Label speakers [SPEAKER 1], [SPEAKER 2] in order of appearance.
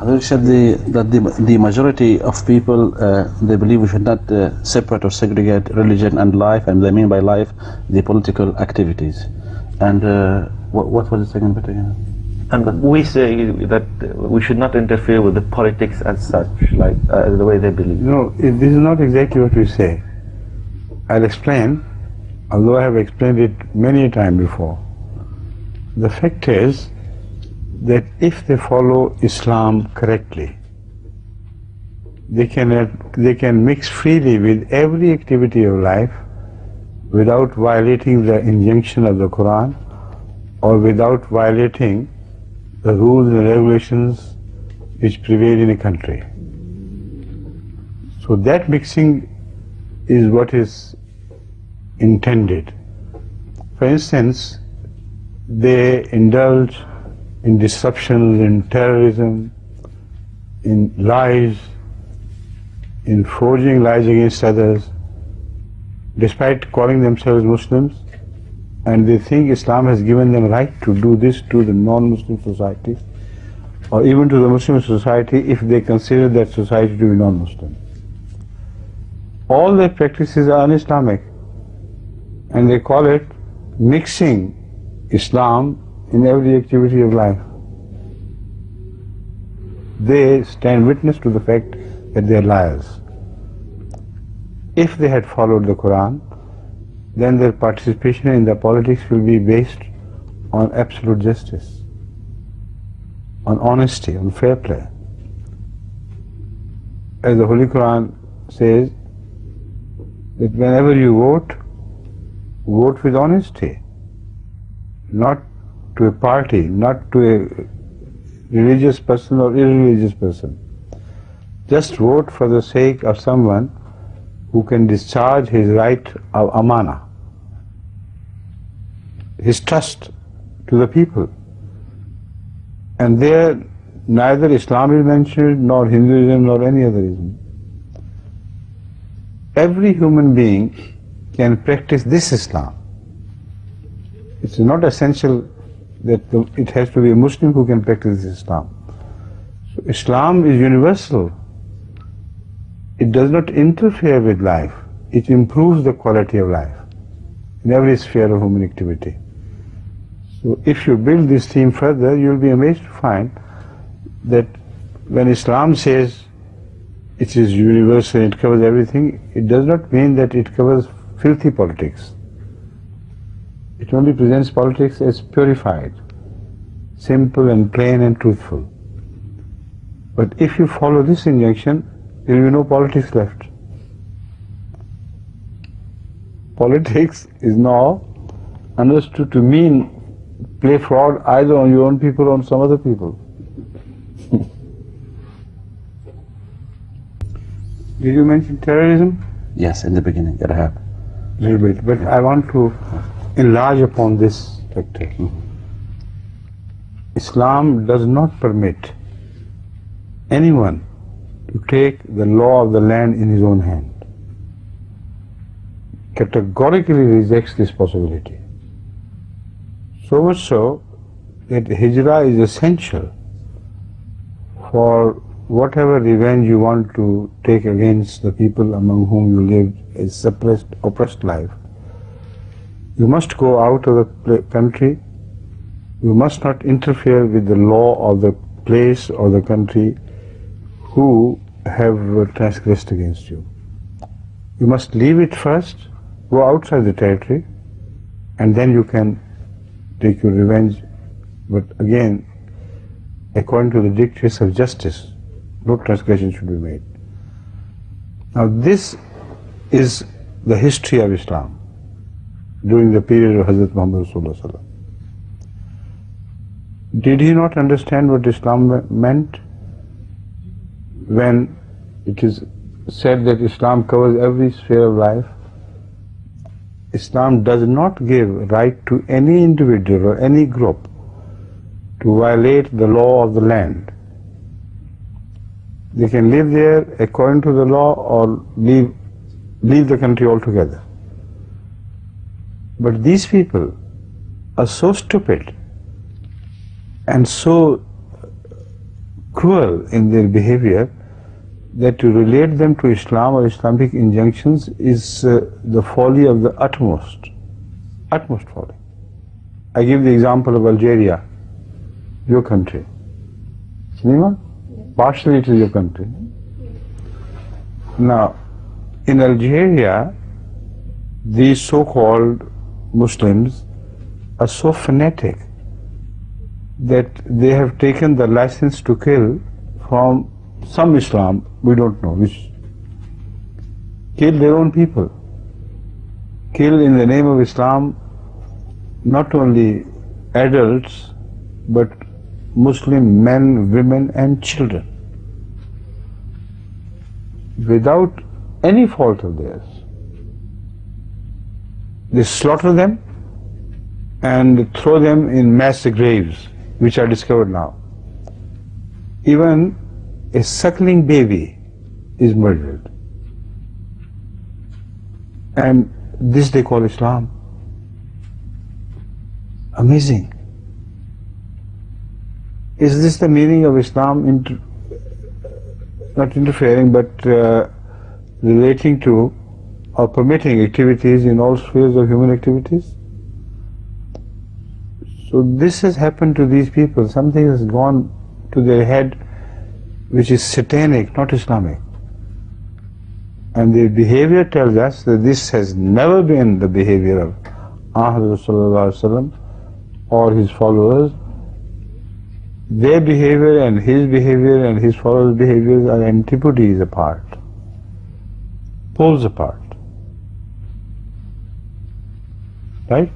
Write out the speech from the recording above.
[SPEAKER 1] You said that the majority of people, they believe we should not separate or segregate religion and life, and they mean by life the political activities. And what was the second bit again?
[SPEAKER 2] And we say that we should not interfere with the politics as such, like the way they believe.
[SPEAKER 3] No, this is not exactly what we say. I'll explain, although I have explained it many times before. The fact is that if they follow Islam correctly, they can mix freely with every activity of life without violating the injunction of the Quran or without violating the rules and regulations which prevail in a country. So that mixing is what is intended. For instance, they indulge in disruptions, in terrorism, in lies, in forging lies against others, despite calling themselves Muslims, and they think Islam has given them right to do this to the non-Muslim society, or even to the Muslim society if they consider that society to be non-Muslim. All their practices are un-Islamic, and they call it mixing Islam in every activity of life. They stand witness to the fact that they are liars. If they had followed the Quran, then their participation in the politics will be based on absolute justice, on honesty, on fair play. As the Holy Quran says, that whenever you vote, vote with honesty, not to a party, not to a religious person or irreligious person. Just vote for the sake of someone who can discharge his right of amana, his trust to the people. And there neither Islam is mentioned, nor Hinduism, nor any other ism. Every human being can practice this Islam. It's not essential that it has to be a Muslim who can practice Islam. So Islam is universal. It does not interfere with life. It improves the quality of life in every sphere of human activity. So if you build this theme further, you will be amazed to find that when Islam says it is universal, it covers everything, it does not mean that it covers filthy politics. It only presents politics as purified, simple and plain and truthful. But if you follow this injunction, there will be no politics left. Politics is now understood to mean play fraud either on your own people or on some other people. Did you mention terrorism?
[SPEAKER 1] Yes, in the beginning, Irhab.
[SPEAKER 3] A little bit, but I want to enlarge upon this factor. Islam does not permit anyone to take the law of the land in his own hand. Categorically rejects this possibility. So much so that hijrah is essential for whatever revenge you want to take against the people among whom you lived a suppressed, oppressed life. You must go out of the country. You must not interfere with the law of the place or the country who have transgressed against you. You must leave it first, go outside the territory, and then you can take your revenge, but again, according to the dictates of justice, no transgression should be made. Now this is the history of Islam during the period of Hazrat Muhammad Sallallahu Alaihi Wasallam. Did he not understand what Islam meant when it is said that Islam covers every sphere of life? Islam does not give right to any individual or any group to violate the law of the land. They can live there according to the law or leave the country altogether. But these people are so stupid and so cruel in their behavior that to relate them to Islam or Islamic injunctions is the folly of the utmost folly. I give the example of Algeria, your country. Anyone? Partially it is your country. Now, in Algeria, these so-called Muslims are so fanatic that they have taken the license to kill from some Islam, we don't know which, kill their own people, kill in the name of Islam not only adults but Muslim men, women and children without any fault of theirs. They slaughter them and throw them in mass graves, which are discovered now. Even a suckling baby is murdered. And this they call Islam. Amazing. Is this the meaning of Islam? Not interfering, but relating to or permitting activities in all spheres of human activities? So this has happened to these people. Something has gone to their head which is satanic, not Islamic. And their behavior tells us that this has never been the behavior of Muhammad or his followers. Their behavior and his followers' behaviors are antipodes apart, poles apart. Right?